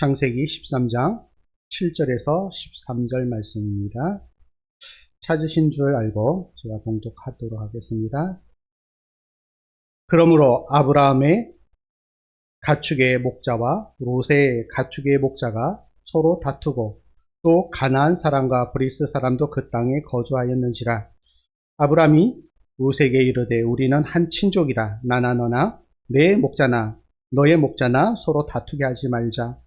창세기 13장 7절에서 13절 말씀입니다. 찾으신 줄 알고 제가 봉독하도록 하겠습니다. 그러므로 아브라함의 가축의 목자와 롯의 가축의 목자가 서로 다투고 또 가나안 사람과 브리스 사람도 그 땅에 거주하였는지라. 아브라함이 롯에게 이르되 우리는 한 친족이라. 나나 너나 내 목자나 너의 목자나 서로 다투게 하지 말자.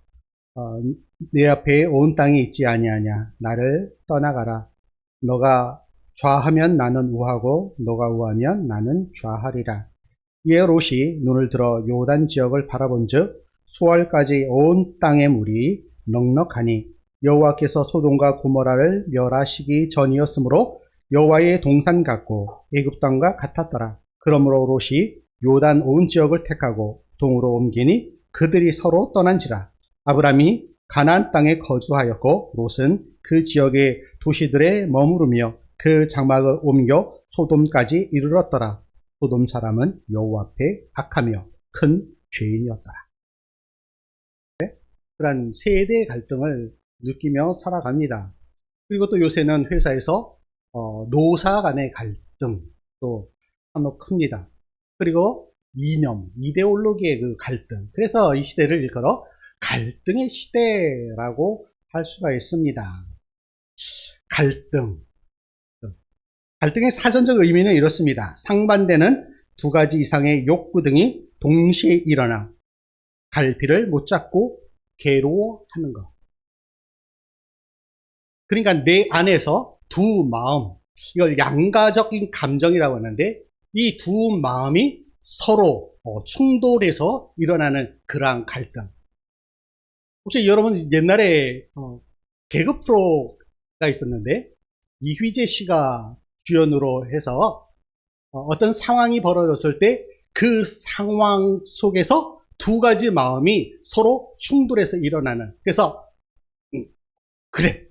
내 앞에 온 땅이 있지 아니하냐. 나를 떠나가라. 너가 좌하면 나는 우하고 너가 우하면 나는 좌하리라. 이에 롯이 눈을 들어 요단 지역을 바라본즉 수월까지 온 땅의 물이 넉넉하니 여호와께서 소돔과 고모라를 멸하시기 전이었으므로 여호와의 동산 같고 애굽 땅과 같았더라. 그러므로 롯이 요단 온 지역을 택하고 동으로 옮기니 그들이 서로 떠난지라. 아브라함이 가나안 땅에 거주하였고 롯은 그 지역의 도시들에 머무르며 그 장막을 옮겨 소돔까지 이르렀더라. 소돔 사람은 여호와 앞에 악하며 큰 죄인이었더라. 그런 세대 갈등을 느끼며 살아갑니다. 그리고 또 요새는 회사에서 노사 간의 갈등도 한몫 큽니다. 그리고 이념, 이데올로기의 그 갈등. 그래서 이 시대를 일컬어 갈등의 시대라고 할 수가 있습니다. 갈등의 사전적 의미는 이렇습니다. 상반되는 두 가지 이상의 욕구 등이 동시에 일어나 갈피를 못 잡고 괴로워하는 것. 그러니까 내 안에서 두 마음, 이걸 양가적인 감정이라고 하는데 이 두 마음이 서로 충돌해서 일어나는 그러한 갈등. 혹시 여러분 옛날에 개그 프로가 있었는데 이휘재 씨가 주연으로 해서 어떤 상황이 벌어졌을 때 그 상황 속에서 두 가지 마음이 서로 충돌해서 일어나는. 그래서 그래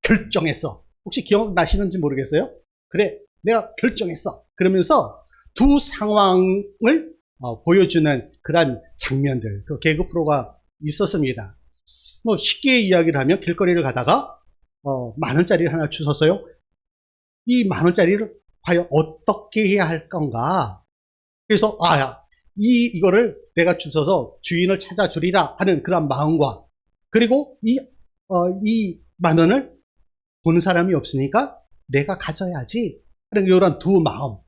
결정했어. 혹시 기억나시는지 모르겠어요? 그래 내가 결정했어. 그러면서 두 상황을 보여주는 그런 장면들, 그 개그 프로가 있었습니다. 뭐 쉽게 이야기를 하면 길거리를 가다가 10,000원짜리를 하나 주셨어요. 이 10,000원짜리를 과연 어떻게 해야 할 건가? 그래서 이거를 내가 주셔서 주인을 찾아주리라 하는 그런 마음과, 그리고 이 10,000원을 보는 사람이 없으니까 내가 가져야지 하는 이런 두 마음.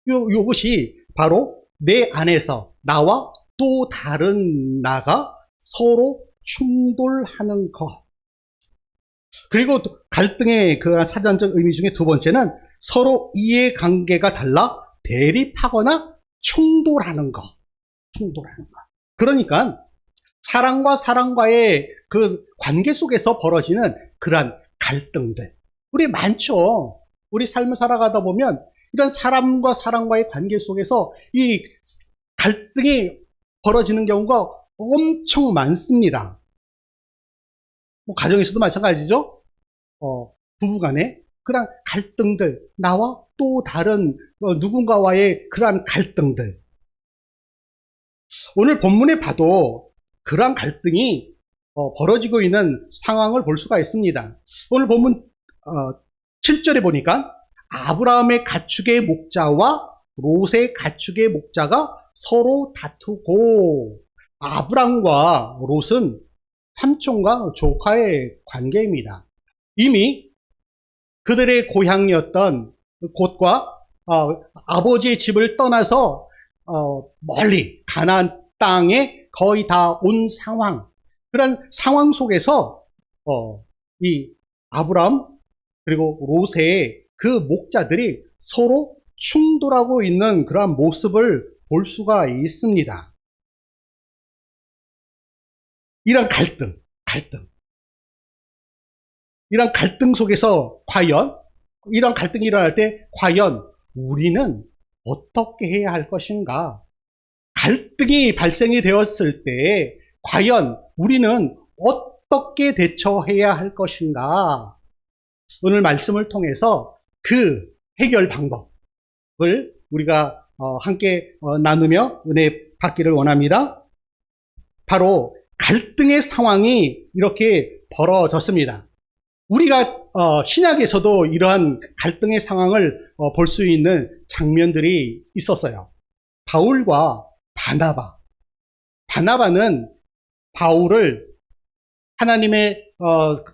요것이 바로 내 안에서 나와 또 다른 나가 서로 충돌하는 것. 그리고 갈등의 그 사전적 의미 중에 두 번째는 서로 이해관계가 달라 대립하거나 충돌하는 것. 그러니까 사람과 사람과의 그 관계 속에서 벌어지는 그러한 갈등들. 우리 많죠. 우리 삶을 살아가다 보면 이런 사람과 사람과의 관계 속에서 이 갈등이 벌어지는 경우가 엄청 많습니다. 뭐 가정에서도 마찬가지죠. 부부간에 그런 갈등들, 나와 또 다른 누군가와의 그러한 갈등들. 오늘 본문에 봐도 그러한 갈등이 벌어지고 있는 상황을 볼 수가 있습니다. 오늘 본문 7절에 보니까 아브라함의 가축의 목자와 롯의 가축의 목자가 서로 다투고, 아브람과 롯은 삼촌과 조카의 관계입니다. 이미 그들의 고향이었던 곳과 아버지의 집을 떠나서 멀리 가나안 땅에 거의 다 온 상황, 그런 상황 속에서 이 아브람 그리고 롯의 그 목자들이 서로 충돌하고 있는 그런 모습을 볼 수가 있습니다. 이런 갈등. 이런 갈등 속에서 과연, 이런 갈등이 일어날 때 과연 우리는 어떻게 해야 할 것인가? 갈등이 발생이 되었을 때 과연 우리는 어떻게 대처해야 할 것인가? 오늘 말씀을 통해서 그 해결 방법을 우리가 함께 나누며 은혜 받기를 원합니다. 바로 갈등의 상황이 이렇게 벌어졌습니다. 우리가 신약에서도 이러한 갈등의 상황을 볼 수 있는 장면들이 있었어요. 바울과 바나바. 바나바는 바울을 하나님의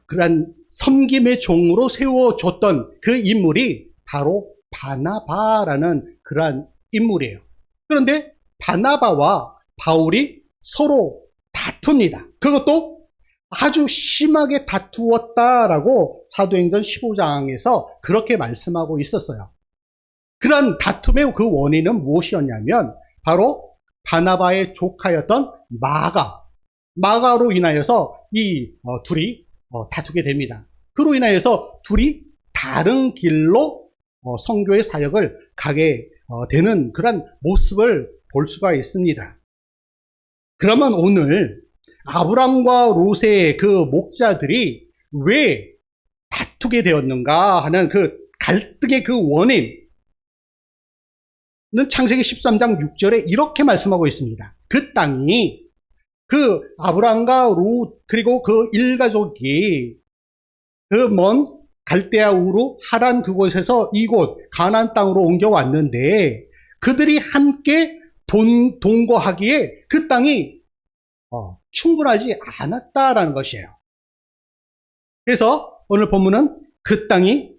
그런 섬김의 종으로 세워줬던 그 인물이 바로 바나바라는 그러한 인물이에요. 그런데 바나바와 바울이 서로 다툽니다. 그것도 아주 심하게 다투었다라고 사도행전 15장에서 그렇게 말씀하고 있었어요. 그런 다툼의 그 원인은 무엇이었냐면 바로 바나바의 조카였던 마가로 인하여서 이 둘이 다투게 됩니다. 그로 인하여서 둘이 다른 길로 선교의 사역을 가게 되는 그런 모습을 볼 수가 있습니다. 그러면 오늘 아브람과 롯의 그 목자들이 왜 다투게 되었는가 하는 그 갈등의 그 원인은 창세기 13장 6절에 이렇게 말씀하고 있습니다. 그 땅이 그 아브람과 롯 그리고 그 일가족이 그 먼 갈대아 우르 하란 그곳에서 이곳 가나안 땅으로 옮겨왔는데 그들이 함께 동거하기에 그 땅이 충분하지 않았다라는 것이에요. 그래서 오늘 본문은 그 땅이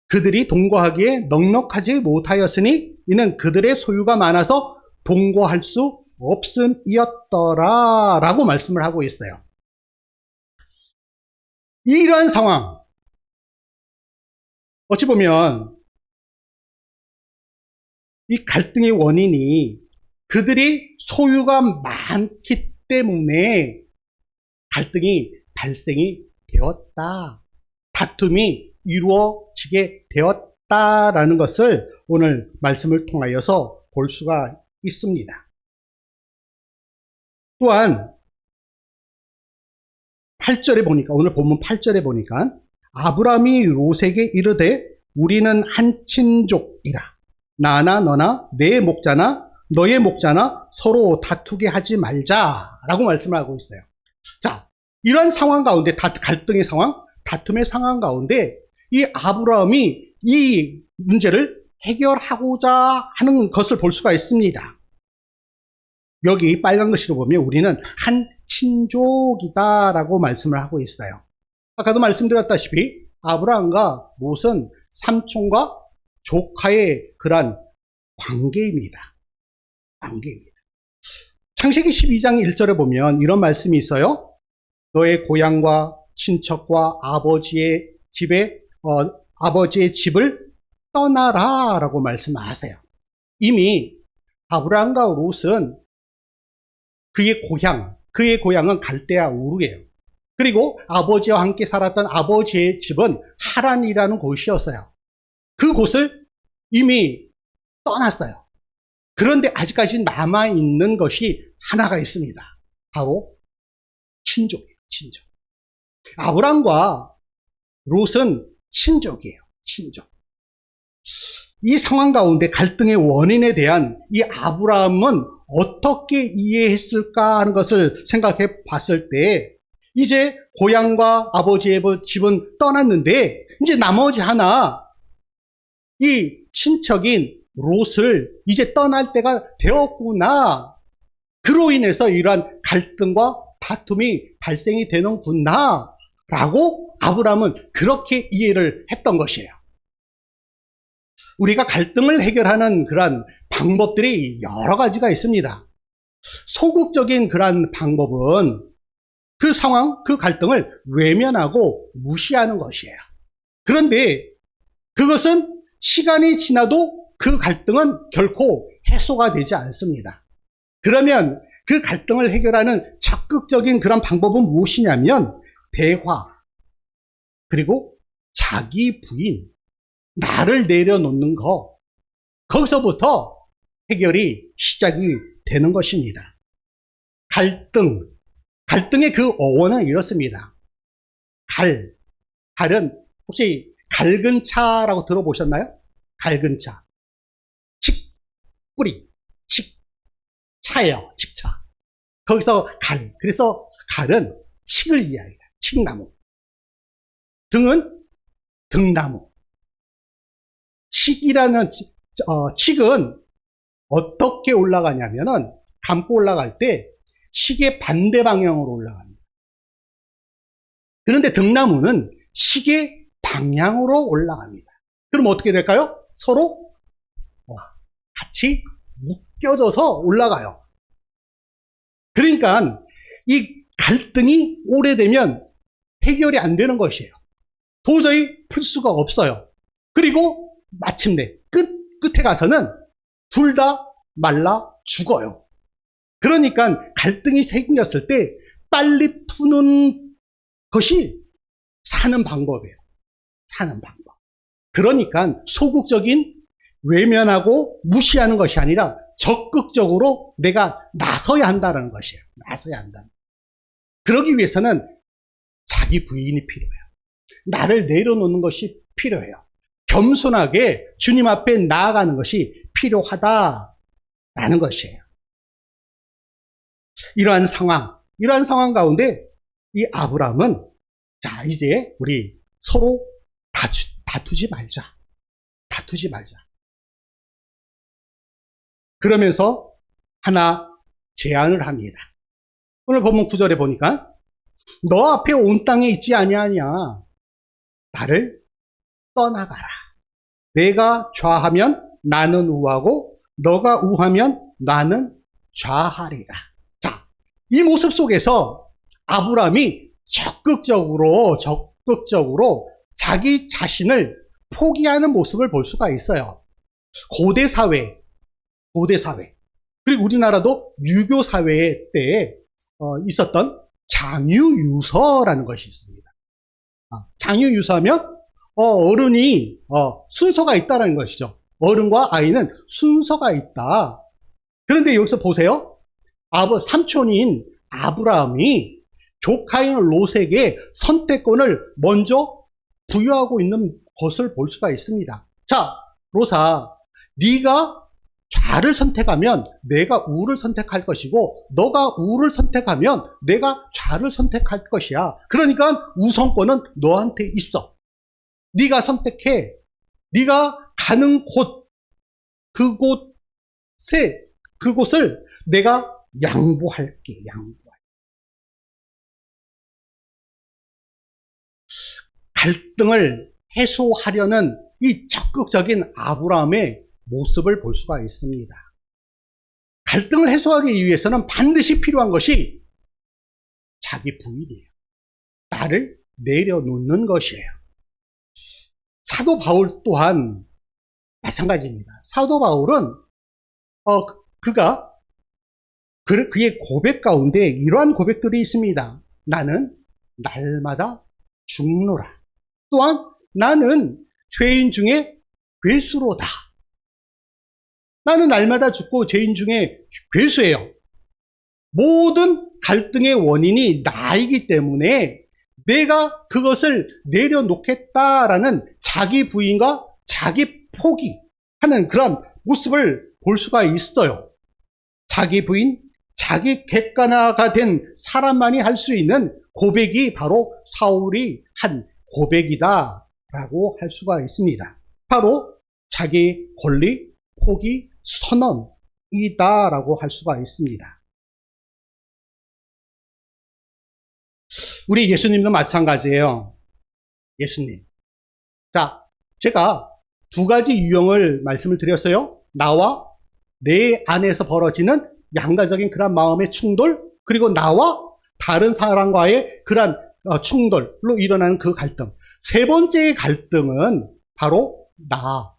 그들이 동거하기에 넉넉하지 못하였으니 이는 그들의 소유가 많아서 동거할 수 없음이었더라 라고 말씀을 하고 있어요. 이러한 상황, 어찌 보면 이 갈등의 원인이 그들이 소유가 많기 때문에 갈등이 발생이 되었다. 다툼이 이루어지게 되었다라는 것을 오늘 말씀을 통하여서 볼 수가 있습니다. 또한 8절에 보니까 오늘 본문 8절에 보니까 아브라함이 롯에게 이르되 우리는 한 친족이라 나나 너나 내 목자나 너의 목자나 서로 다투게 하지 말자라고 말씀을 하고 있어요. 자, 이런 상황 가운데 갈등의 상황, 다툼의 상황 가운데 이 아브라함이 이 문제를 해결하고자 하는 것을 볼 수가 있습니다. 여기 빨간 글씨로 보면 우리는 한 친족이다라고 말씀을 하고 있어요. 아까도 말씀드렸다시피 아브라함과 롯은 삼촌과 조카의 그러한 관계입니다. 창세기 12장 1절에 보면 이런 말씀이 있어요. 너의 고향과 친척과 아버지의 집을 떠나라 라고 말씀하세요. 이미 아브라함과 롯은 그의 고향은 갈대아 우르예요. 그리고 아버지와 함께 살았던 아버지의 집은 하란이라는 곳이었어요. 그 곳을 이미 떠났어요. 그런데 아직까지 남아있는 것이 하나가 있습니다. 바로 친족이에요. 친족. 아브람과 롯은 친족이에요. 친족. 이 상황 가운데 갈등의 원인에 대한 이 아브람은 어떻게 이해했을까 하는 것을 생각해 봤을 때 이제 고향과 아버지의 집은 떠났는데 이제 나머지 하나 이 친척인 롯을 이제 떠날 때가 되었구나. 그로 인해서 이러한 갈등과 다툼이 발생이 되는구나 라고 아브람은 그렇게 이해를 했던 것이에요. 우리가 갈등을 해결하는 그러한 방법들이 여러 가지가 있습니다. 소극적인 그러한 방법은 그 상황, 그 갈등을 외면하고 무시하는 것이에요. 그런데 그것은 시간이 지나도 그 갈등은 결코 해소가 되지 않습니다. 그러면 그 갈등을 해결하는 적극적인 그런 방법은 무엇이냐면 대화, 그리고 자기 부인, 나를 내려놓는 거, 거기서부터 해결이 시작이 되는 것입니다. 갈등의 그 어원은 이렇습니다. 갈은 혹시 갈근 차라고 들어보셨나요? 갈근 차. 뿌리, 차예요. 칡차. 거기서 갈. 그래서 갈은 칡을 이야기해요. 칡나무. 등은 등나무. 칡은 어떻게 올라가냐면은 감고 올라갈 때 시계 반대 방향으로 올라갑니다. 그런데 등나무는 시계 방향으로 올라갑니다. 그럼 어떻게 될까요? 서로 같이 묶여져서 올라가요. 그러니까 이 갈등이 오래되면 해결이 안 되는 것이에요. 도저히 풀 수가 없어요. 그리고 마침내 끝에 가서는 둘 다 말라 죽어요. 그러니까 갈등이 생겼을 때 빨리 푸는 것이 사는 방법이에요. 사는 방법. 그러니까 소극적인 외면하고 무시하는 것이 아니라 적극적으로 내가 나서야 한다는 것이에요. 나서야 한다. 그러기 위해서는 자기 부인이 필요해요. 나를 내려놓는 것이 필요해요. 겸손하게 주님 앞에 나아가는 것이 필요하다라는 것이에요. 이러한 상황 가운데 이 아브라함은 자, 이제 우리 서로 다투지 말자. 그러면서 하나 제안을 합니다. 오늘 본문 9절에 보니까 너 앞에 온 땅에 있지 아니하냐. 나를 떠나가라. 내가 좌하면 나는 우하고 너가 우하면 나는 좌하리라. 자, 이 모습 속에서 아브라함이 적극적으로 자기 자신을 포기하는 모습을 볼 수가 있어요. 고대 사회 그리고 우리나라도 유교 사회 때 있었던 장유유서라는 것이 있습니다. 장유유서하면 어른이 순서가 있다는 것이죠. 어른과 아이는 순서가 있다. 그런데 여기서 보세요. 삼촌인 아브라함이 조카인 롯에게 선택권을 먼저 부여하고 있는 것을 볼 수가 있습니다. 자, 롯아, 네가 좌를 선택하면 내가 우를 선택할 것이고 너가 우를 선택하면 내가 좌를 선택할 것이야. 그러니까 우선권은 너한테 있어. 네가 선택해. 네가 가는 곳, 그곳을 내가 양보할게. 갈등을 해소하려는 이 적극적인 아브라함의 모습을 볼 수가 있습니다. 갈등을 해소하기 위해서는 반드시 필요한 것이 자기 부인이에요. 나를 내려놓는 것이에요. 사도 바울 또한 마찬가지입니다. 사도 바울은 그의 고백 가운데 이러한 고백들이 있습니다. 나는 날마다 죽노라. 또한 나는 죄인 중에 괴수로다. 나는 날마다 죽고 죄인 중에 괴수예요. 모든 갈등의 원인이 나이기 때문에 내가 그것을 내려놓겠다라는 자기 부인과 자기 포기하는 그런 모습을 볼 수가 있어요. 자기 부인, 자기 객관화가 된 사람만이 할 수 있는 고백이 바로 사울이 한 고백이다라고 할 수가 있습니다. 바로 자기 권리, 포기, 선언이다라고 할 수가 있습니다. 우리 예수님도 마찬가지예요. 예수님. 자, 제가 두 가지 유형을 말씀을 드렸어요. 나와 내 안에서 벌어지는 양가적인 그런 마음의 충돌, 그리고 나와 다른 사람과의 그런 충돌로 일어나는 그 갈등. 세 번째의 갈등은 바로 나와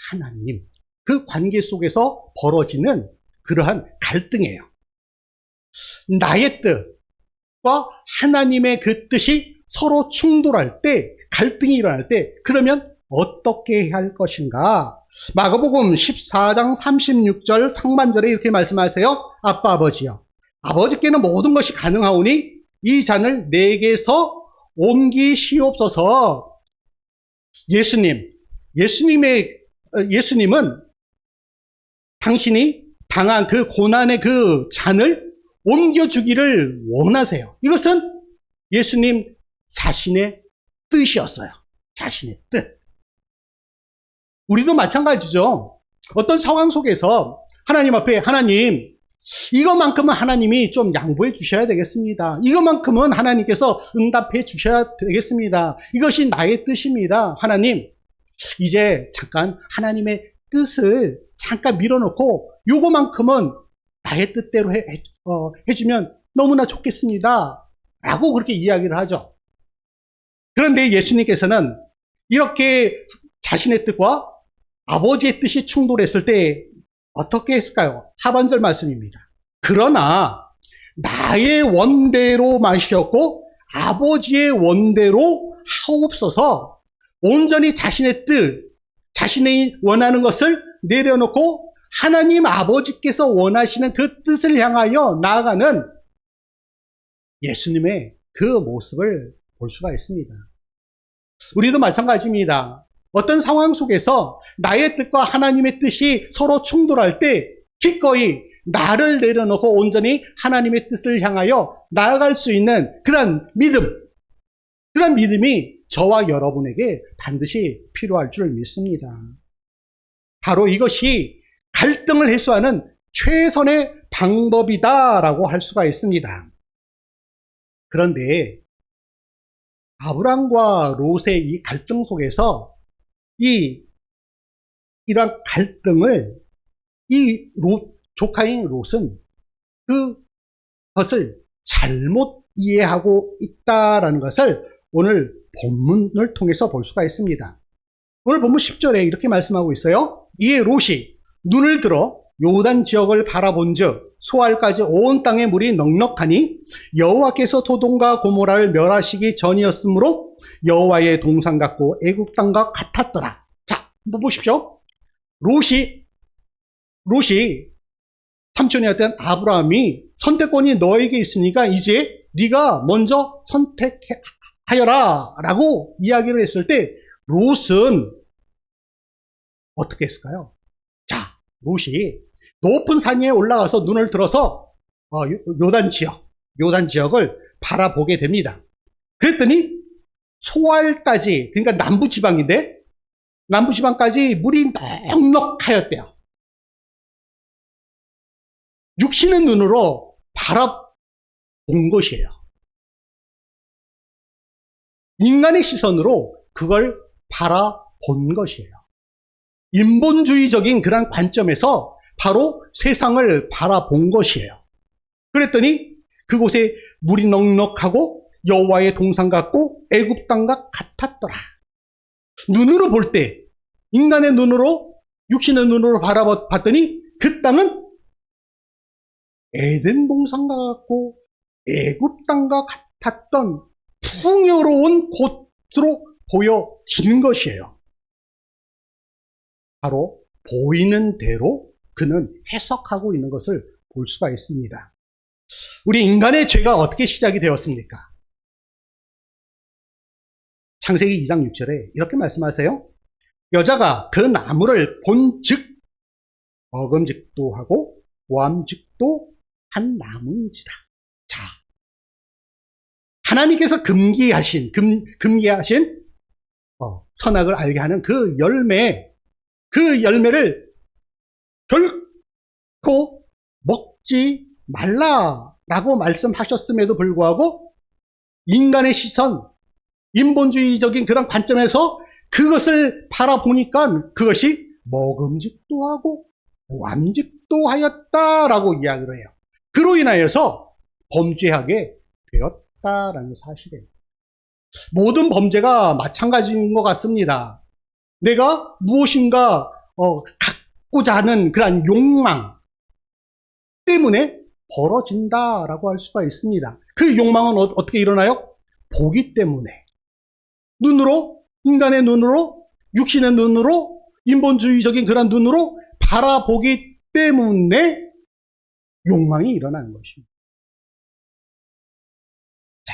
하나님. 그 관계 속에서 벌어지는 그러한 갈등이에요. 나의 뜻과 하나님의 그 뜻이 서로 충돌할 때, 갈등이 일어날 때, 그러면 어떻게 해야 할 것인가? 마가복음 14장 36절 상반절에 이렇게 말씀하세요. 아빠 아버지여, 아버지께는 모든 것이 가능하오니 이 잔을 내게서 옮기시옵소서. 예수님은 당신이 당한 그 고난의 그 잔을 옮겨주기를 원하세요. 이것은 예수님 자신의 뜻이었어요. 자신의 뜻. 우리도 마찬가지죠. 어떤 상황 속에서 하나님 앞에 하나님, 이것만큼은 하나님이 좀 양보해 주셔야 되겠습니다. 이것만큼은 하나님께서 응답해 주셔야 되겠습니다. 이것이 나의 뜻입니다. 하나님, 이제 잠깐 하나님의 뜻을 잠깐 밀어놓고 요거만큼은 나의 뜻대로 해주면 너무나 좋겠습니다. 라고 그렇게 이야기를 하죠. 그런데 예수님께서는 이렇게 자신의 뜻과 아버지의 뜻이 충돌했을 때 어떻게 했을까요? 하반절 말씀입니다. 그러나 나의 원대로 마시었고 아버지의 원대로 하옵소서. 온전히 자신의 뜻, 자신이 원하는 것을 내려놓고 하나님 아버지께서 원하시는 그 뜻을 향하여 나아가는 예수님의 그 모습을 볼 수가 있습니다. 우리도 마찬가지입니다. 어떤 상황 속에서 나의 뜻과 하나님의 뜻이 서로 충돌할 때 기꺼이 나를 내려놓고 온전히 하나님의 뜻을 향하여 나아갈 수 있는 그런 믿음, 그런 믿음이 저와 여러분에게 반드시 필요할 줄 믿습니다. 바로 이것이 갈등을 해소하는 최선의 방법이다라고 할 수가 있습니다. 그런데 아브람과 롯의 이 갈등 속에서 이러한 갈등을 조카인 롯은 그것을 잘못 이해하고 있다라는 것을 오늘 본문을 통해서 볼 수가 있습니다. 오늘 본문 10절에 이렇게 말씀하고 있어요. 이에 롯이 눈을 들어 요단 지역을 바라본즉 소알까지 온 땅의 물이 넉넉하니 여호와께서 소돔과 고모라를 멸하시기 전이었으므로 여호와의 동산 같고 애국 땅과 같았더라. 자, 한번 보십시오. 롯이 삼촌이었던 아브라함이 선택권이 너에게 있으니까 이제 네가 먼저 선택하여라 라고 이야기를 했을 때 롯은 어떻게 했을까요? 자, 롯이 높은 산 위에 올라가서 눈을 들어서 요단 지역을 바라보게 됩니다. 그랬더니 소알까지, 그러니까 남부지방인데 남부지방까지 물이 넉넉하였대요. 육신의 눈으로 바라본 것이에요. 인간의 시선으로 그걸 바라본 것이에요. 인본주의적인 그런 관점에서 바로 세상을 바라본 것이에요. 그랬더니 그곳에 물이 넉넉하고 여호와의 동산 같고 애굽 땅과 같았더라. 눈으로 볼 때, 인간의 눈으로, 육신의 눈으로 바라봤더니 그 땅은 에덴 동산과 같고 애굽 땅과 같았던 풍요로운 곳으로 보여진 것이에요. 바로 보이는 대로 그는 해석하고 있는 것을 볼 수가 있습니다. 우리 인간의 죄가 어떻게 시작이 되었습니까? 창세기 2장 6절에 이렇게 말씀하세요. 여자가 그 나무를 본즉 먹음직도 하고 모함직도 한 나무인지라. 자, 하나님께서 금기하신 선악을 알게 하는 그 열매를 결코 먹지 말라라고 말씀하셨음에도 불구하고 인간의 시선, 인본주의적인 그런 관점에서 그것을 바라보니까 그것이 먹음직도 하고 모함직도 하였다라고 이야기를 해요. 그로 인하여서 범죄하게 되었다라는 사실이에요. 모든 범죄가 마찬가지인 것 같습니다. 내가 무엇인가 갖고자 하는 그런 욕망 때문에 벌어진다라고 할 수가 있습니다. 그 욕망은 어떻게 일어나요? 보기 때문에. 눈으로, 인간의 눈으로, 육신의 눈으로, 인본주의적인 그런 눈으로 바라보기 때문에 욕망이 일어나는 것입니다. 자,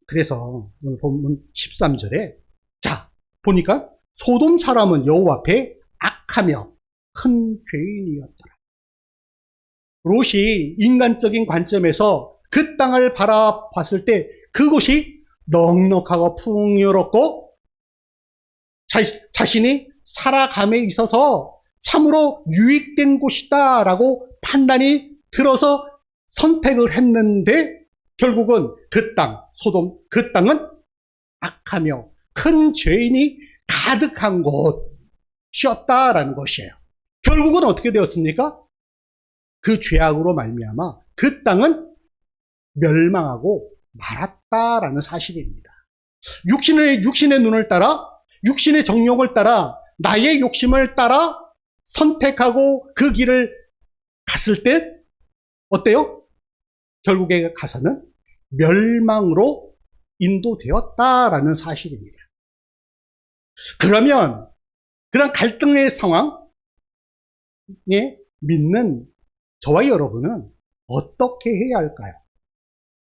그래서 오늘 본문 13절에 자, 보니까 소돔 사람은 여호와 앞에 악하며 큰 죄인이었더라. 롯이 인간적인 관점에서 그 땅을 바라봤을 때 그곳이 넉넉하고 풍요롭고 자신이 살아감에 있어서 참으로 유익된 곳이다라고 판단이 들어서 선택을 했는데 결국은 그 땅, 소돔, 그 땅은 악하며 큰 죄인이 가득한 곳이었다라는 것이에요. 결국은 어떻게 되었습니까? 그 죄악으로 말미암아 그 땅은 멸망하고 말았다라는 사실입니다. 육신의 눈을 따라, 육신의 정욕을 따라, 나의 욕심을 따라 선택하고 그 길을 갔을 때 어때요? 결국에 가서는 멸망으로 인도되었다라는 사실입니다. 그러면 그런 갈등의 상황에 믿는 저와 여러분은 어떻게 해야 할까요?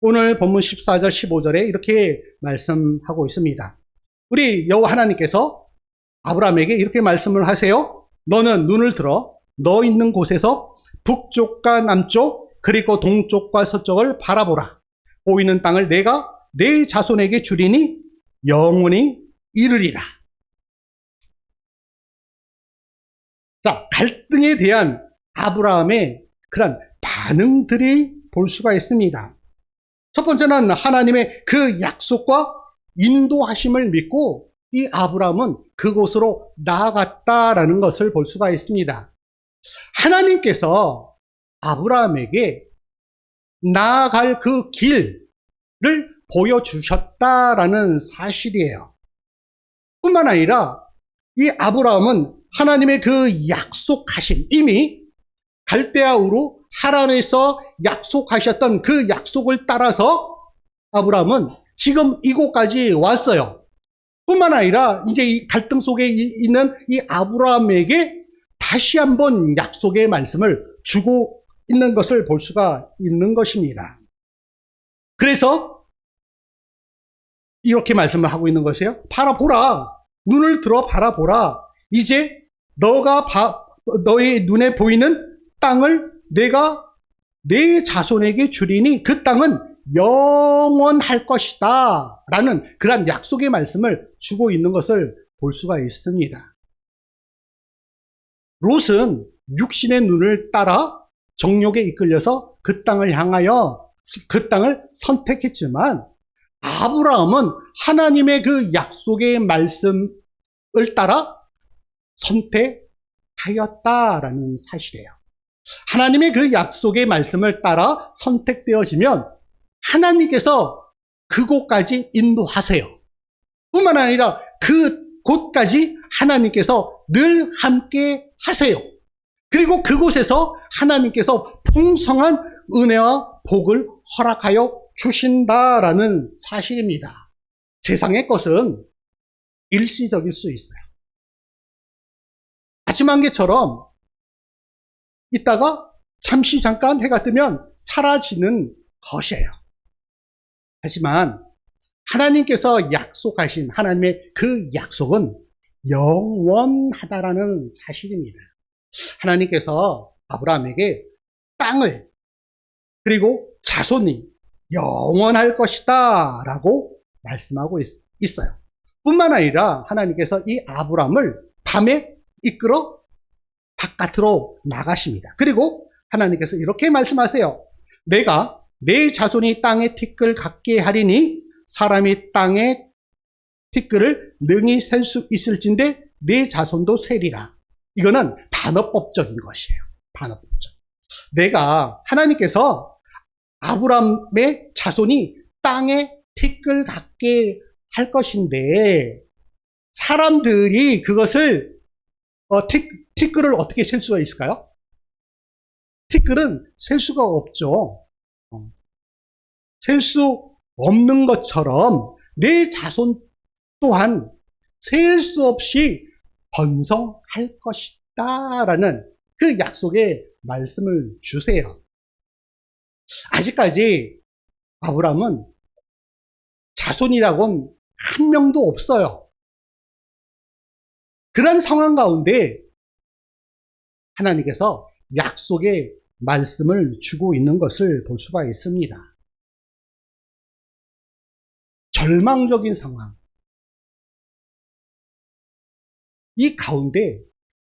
오늘 본문 14절 15절에 이렇게 말씀하고 있습니다. 우리 여호와 하나님께서 아브라함에게 이렇게 말씀을 하세요. 너는 눈을 들어 너 있는 곳에서 북쪽과 남쪽 그리고 동쪽과 서쪽을 바라보라. 보이는 땅을 내가 내 자손에게 주리니 영원히 이르리라. 자, 갈등에 대한 아브라함의 그런 반응들이 볼 수가 있습니다. 첫 번째는 하나님의 그 약속과 인도하심을 믿고 이 아브라함은 그곳으로 나아갔다라는 것을 볼 수가 있습니다. 하나님께서 아브라함에게 나아갈 그 길을 보여주셨다라는 사실이에요. 뿐만 아니라 이 아브라함은 하나님의 그 약속하심, 이미 갈대아 우르 하란에서 약속하셨던 그 약속을 따라서 아브라함은 지금 이곳까지 왔어요. 뿐만 아니라 이제 이 갈등 속에 있는 이 아브라함에게 다시 한번 약속의 말씀을 주고 있는 것을 볼 수가 있는 것입니다. 그래서 이렇게 말씀을 하고 있는 것이에요. 바라보라. 눈을 들어 바라보라. 이제 너의 눈에 보이는 땅을 내가 내 자손에게 주리니 그 땅은 영원할 것이다 라는 그런 약속의 말씀을 주고 있는 것을 볼 수가 있습니다. 롯은 육신의 눈을 따라 정욕에 이끌려서 그 땅을 향하여 그 땅을 선택했지만 아브라함은 하나님의 그 약속의 말씀을 따라 선택하였다라는 사실이에요. 하나님의 그 약속의 말씀을 따라 선택되어지면 하나님께서 그곳까지 인도하세요. 뿐만 아니라 그곳까지 하나님께서 늘 함께 하세요. 그리고 그곳에서 하나님께서 풍성한 은혜와 복을 허락하여 주신다라는 사실입니다. 세상의 것은 일시적일 수 있어요. 아침 안개처럼 있다가 잠시 잠깐 해가 뜨면 사라지는 것이에요. 하지만 하나님께서 약속하신 하나님의 그 약속은 영원하다라는 사실입니다. 하나님께서 아브라함에게 땅을 그리고 자손이 영원할 것이다 라고 말씀하고 있어요. 뿐만 아니라 하나님께서 이 아브라함을 밤에 이끌어 바깥으로 나가십니다. 그리고 하나님께서 이렇게 말씀하세요. 내가 내 자손이 땅의 티끌 같게 하리니 사람이 땅의 티끌을 능히 셀 수 있을진데 내 자손도 세리라. 이거는 반어법적인 것이에요. 반어법적. 하나님께서 아브라함의 자손이 땅의 티끌 같게 할 것인데 사람들이 그것을 티끌을 어떻게 셀 수가 있을까요? 티끌은 셀 수가 없죠. 셀 수 없는 것처럼 내 자손 또한 셀 수 없이 번성할 것이다 라는 그 약속의 말씀을 주세요. 아직까지 아브라함은 자손이라고는 한 명도 없어요. 그런 상황 가운데 하나님께서 약속의 말씀을 주고 있는 것을 볼 수가 있습니다. 절망적인 상황. 이 가운데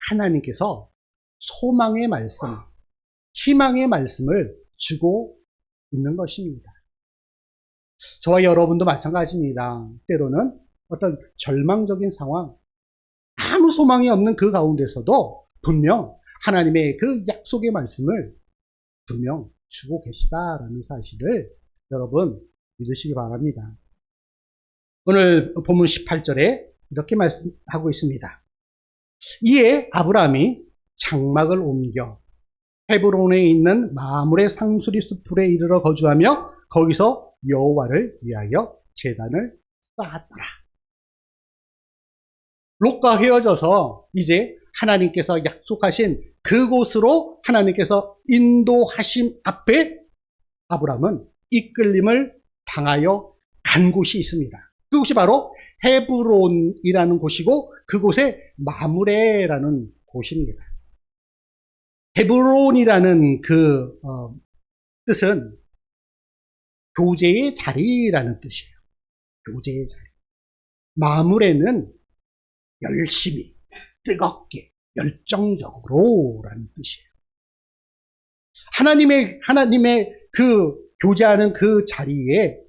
하나님께서 소망의 말씀, 희망의 말씀을 주고 있는 것입니다. 저와 여러분도 마찬가지입니다. 때로는 어떤 절망적인 상황, 아무 소망이 없는 그 가운데서도 분명 하나님의 그 약속의 말씀을 분명 주고 계시다라는 사실을 여러분 믿으시기 바랍니다. 오늘 본문 18절에 이렇게 말씀하고 있습니다. 이에 아브라함이 장막을 옮겨 헤브론에 있는 마므레 상수리 숲풀에 이르러 거주하며 거기서 여호와를 위하여 제단을 쌓았더라. 롯과 헤어져서 이제 하나님께서 약속하신 그곳으로 하나님께서 인도하심 앞에 아브라함은 이끌림을 당하여 간 곳이 있습니다. 그곳이 바로 헤브론이라는 곳이고 그곳에 마므레라는 곳입니다. 헤브론이라는 그 뜻은 교제의 자리라는 뜻이에요. 교제의 자리. 마므레는 열심히, 뜨겁게, 열정적으로 라는 뜻이에요. 하나님의 그 교제하는 그 자리에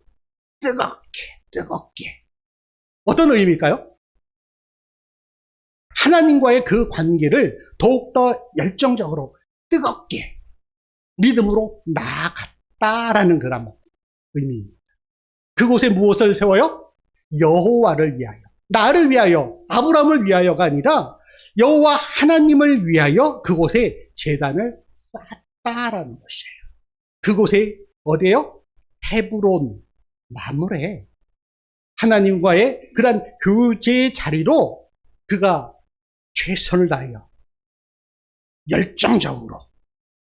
뜨겁게. 어떤 의미일까요? 하나님과의 그 관계를 더욱더 열정적으로, 뜨겁게, 믿음으로 나아갔다라는 그런 의미입니다. 그곳에 무엇을 세워요? 여호와를 위하여. 나를 위하여, 아브라함을 위하여가 아니라 여호와 하나님을 위하여 그곳에 제단을 쌓았다라는 것이에요. 그곳에 어디예요? 헤브론, 마므레. 하나님과의 그런 교제의 자리로 그가 최선을 다하여 열정적으로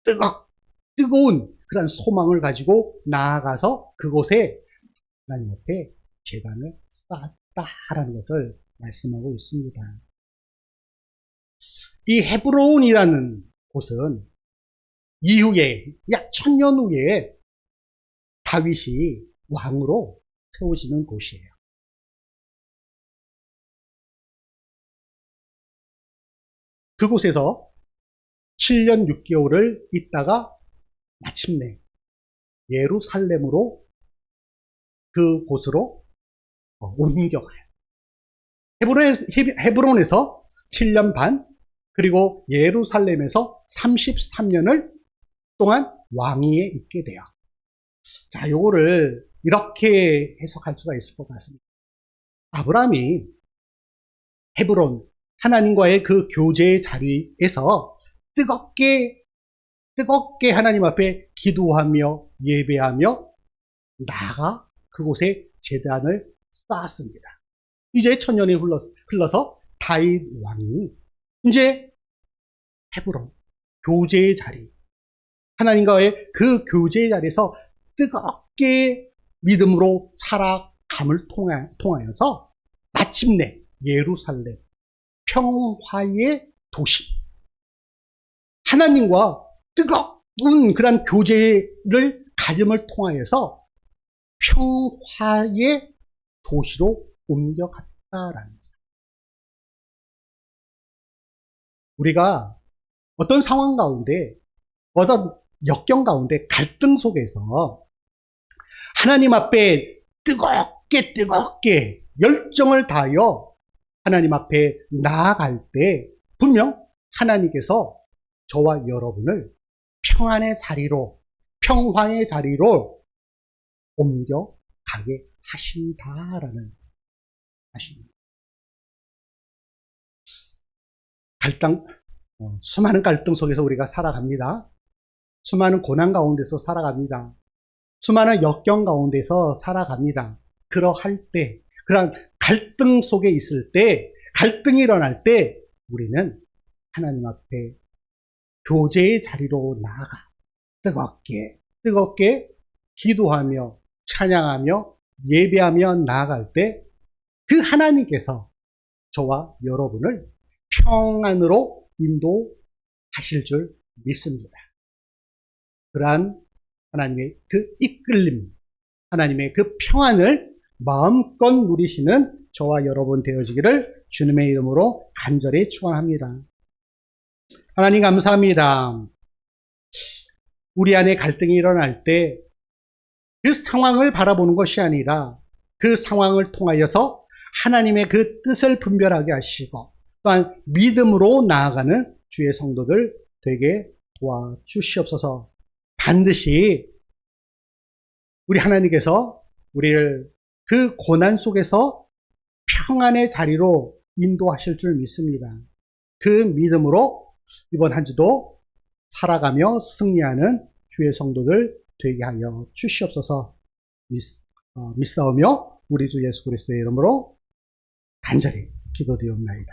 뜨거운 그런 소망을 가지고 나아가서 그곳에 하나님 앞에 제단을 쌓았다라는 것을 말씀하고 있습니다. 이 헤브론이라는 곳은 이후에 약 1000년 후에 다윗이 왕으로 세워지는 곳이에요. 그곳에서 7년 6개월을 있다가 마침내 예루살렘으로 그곳으로 옮겨가요. 헤브론에서 7년 반, 그리고 예루살렘에서 33년을 동안 왕위에 있게 돼요. 자, 요거를 이렇게 해석할 수가 있을 것 같습니다. 아브라함이 헤브론, 하나님과의 그 교제의 자리에서 뜨겁게 하나님 앞에 기도하며 예배하며 나아가 그곳에 제단을 쌓았습니다. 이제 1000년이 흘러서 다윗 왕이 이제 헤브론, 교제의 자리, 하나님과의 그 교제의 자리에서 뜨겁게 믿음으로 살아감을 통하여서 마침내 예루살렘, 평화의 도시, 하나님과 뜨거운 그런 교제를 가짐을 통하여서 평화의 도시로 옮겨갔다라는 거예요. 우리가 어떤 상황 가운데, 어떤 역경 가운데 갈등 속에서 하나님 앞에 뜨겁게 열정을 다하여 하나님 앞에 나아갈 때 분명 하나님께서 저와 여러분을 평안의 자리로, 평화의 자리로 옮겨가게 하신다라는 사실입니다. 수많은 갈등 속에서 우리가 살아갑니다. 수많은 고난 가운데서 살아갑니다. 수많은 역경 가운데서 살아갑니다. 그러할 때, 그런 갈등 속에 있을 때, 갈등이 일어날 때 우리는 하나님 앞에 교제의 자리로 나아가 뜨겁게 기도하며 찬양하며 예배하며 나아갈 때 그 하나님께서 저와 여러분을 평안으로 인도하실 줄 믿습니다. 그러한 하나님의 그 이끌림, 하나님의 그 평안을 마음껏 누리시는 저와 여러분 되어지기를 주님의 이름으로 간절히 축원합니다. 하나님 감사합니다. 우리 안에 갈등이 일어날 때 그 상황을 바라보는 것이 아니라 그 상황을 통하여서 하나님의 그 뜻을 분별하게 하시고 또한 믿음으로 나아가는 주의 성도들 되게 도와주시옵소서. 반드시 우리 하나님께서 우리를 그 고난 속에서 평안의 자리로 인도하실 줄 믿습니다. 그 믿음으로 이번 한 주도 살아가며 승리하는 주의 성도들 되게 하여 주시옵소서. 믿사오며 우리 주 예수 그리스도의 이름으로 간절히 기도드리옵나이다.